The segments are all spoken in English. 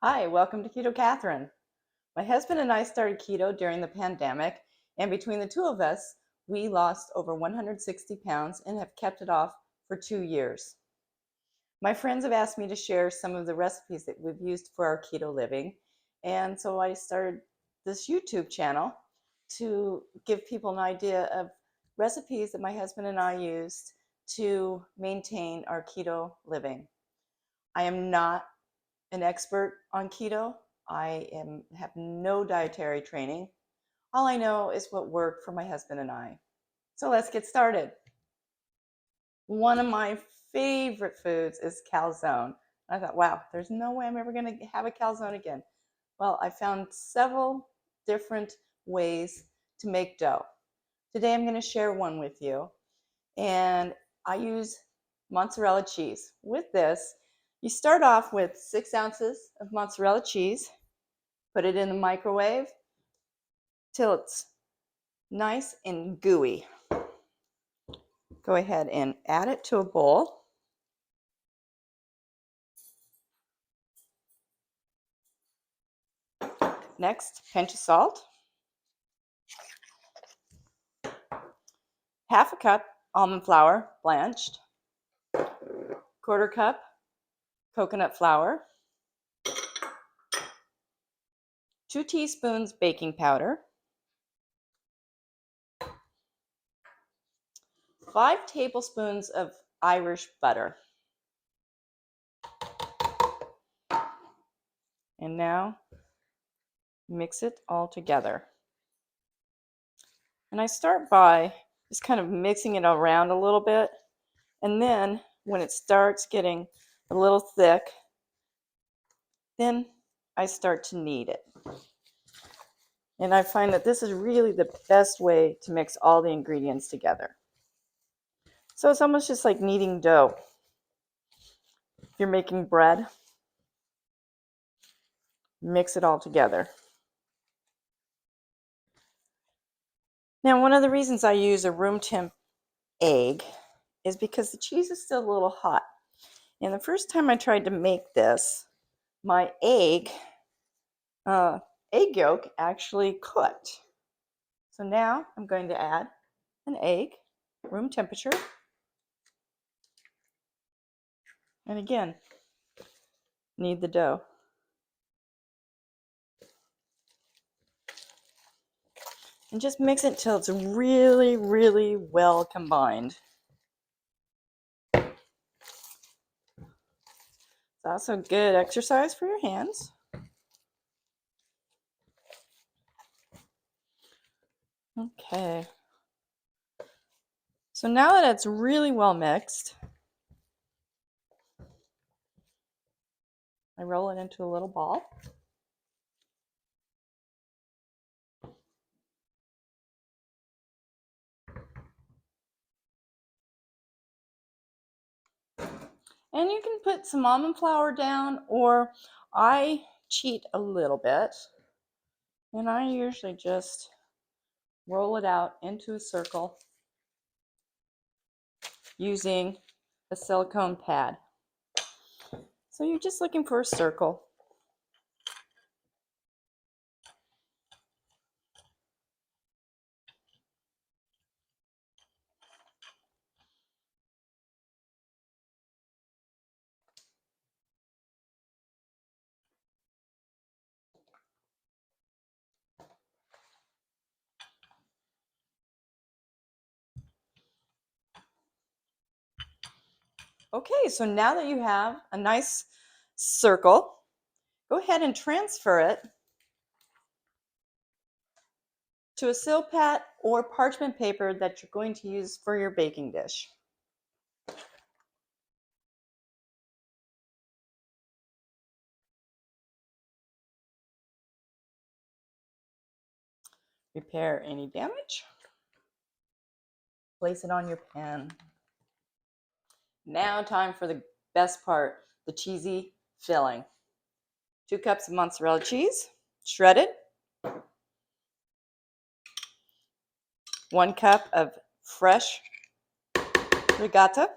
Hi, welcome to Keto Catherine. My husband and I started keto during the pandemic, and between the two of us, we lost over 160 pounds and have kept it off for 2 years. My friends have asked me to share some of the recipes that we've used for our keto living, and so I started this YouTube channel to give people an idea of recipes that my husband and I used to maintain our keto living. I am not an expert on keto. Have no dietary training. All I know is what worked for my husband and I. So let's get started. One of my favorite foods is calzone. I thought, wow, there's no way I'm ever going to have a calzone again. Well, I found several different ways to make dough. Today I'm going to share one with you. And I use mozzarella cheese. With this, you start off with 6 ounces of mozzarella cheese, put it in the microwave till it's nice and gooey. Go ahead and add it to a bowl. Next, pinch of salt, half a cup almond flour blanched, quarter cup coconut flour, 2 teaspoons baking powder, 5 tablespoons of Irish butter. And now mix it all together. And I start by just kind of mixing it around a little bit. And then when it starts getting a little thick, then I start to knead it. And I find that this is really the best way to mix all the ingredients together. So it's almost just like kneading dough. If you're making bread, mix it all together. Now, one of the reasons I use a room temp egg is because the cheese is still a little hot. And the first time I tried to make this, my egg yolk actually cooked. So now I'm going to add an egg, room temperature. And again, knead the dough. And just mix it until it's really, really well combined. It's also good exercise for your hands. Okay. So now that it's really well mixed, I roll it into a little ball. And you can put some almond flour down, or I cheat a little bit. And I usually just roll it out into a circle using a silicone pad. So you're just looking for a circle. Okay, so now that you have a nice circle, go ahead and transfer it to a silpat or parchment paper that you're going to use for your baking dish. Repair any damage. Place it on your pan. Now time for the best part, the cheesy filling. 2 cups of mozzarella cheese, shredded. 1 cup of fresh ricotta.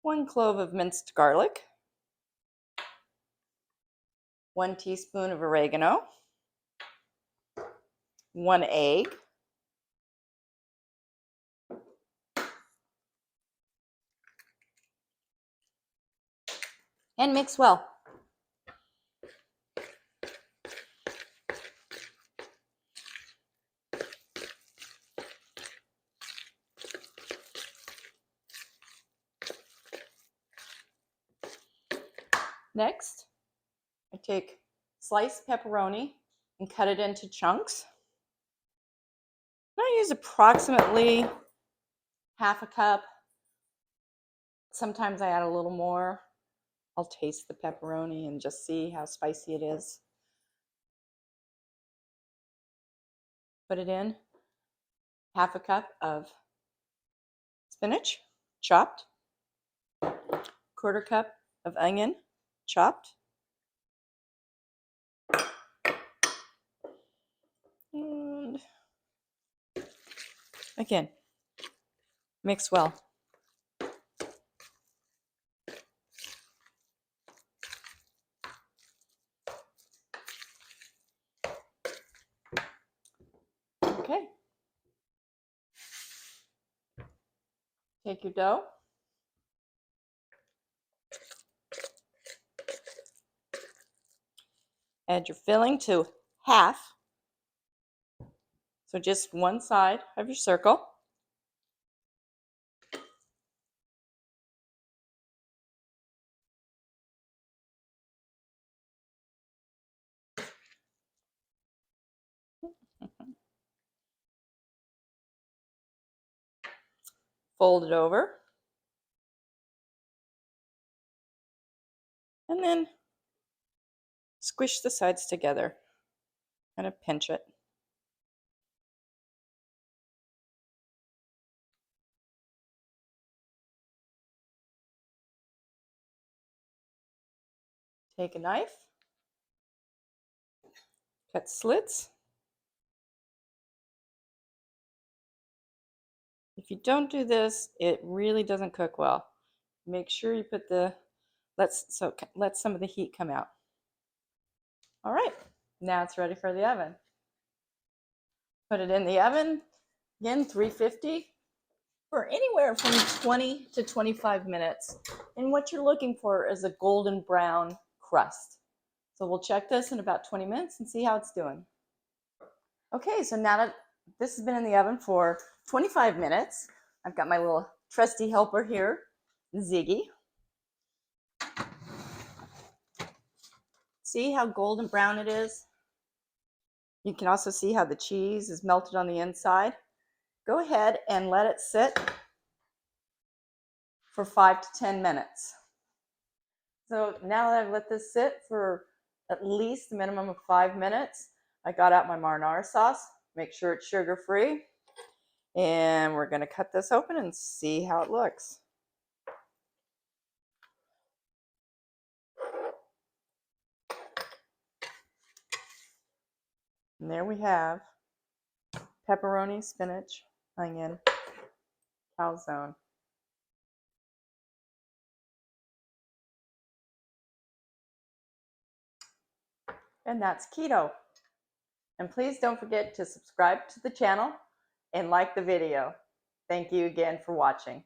1 clove of minced garlic. 1 teaspoon of oregano, 1 egg, and mix well. Next, I take sliced pepperoni and cut it into chunks. I use approximately half a cup. Sometimes I add a little more. I'll taste the pepperoni and just see how spicy it is. Put it in. Half a cup of spinach, chopped. Quarter cup of onion, chopped. And again, mix well. Okay. Take your dough. Add your filling to half. So just one side of your circle. Fold it over. And then squish the sides together. Kind of pinch it. Take a knife. Cut slits. If you don't do this, it really doesn't cook well. Make sure you put let some of the heat come out. All right, now it's ready for the oven. Put it in the oven, again 350 for anywhere from 20 to 25 minutes. And what you're looking for is a golden brown crust. So we'll check this in about 20 minutes and see how it's doing. Okay, so now that this has been in the oven for 25 minutes, I've got my little trusty helper here, Ziggy. See how golden brown it is? You can also see how the cheese is melted on the inside. Go ahead and let it sit for 5 to 10 minutes. So now that I've let this sit for at least a minimum of 5 minutes, I got out my marinara sauce. Make sure it's sugar-free. And we're going to cut this open and see how it looks. And there we have pepperoni, spinach, onion, calzone. And that's keto. And please don't forget to subscribe to the channel and like the video. Thank you again for watching.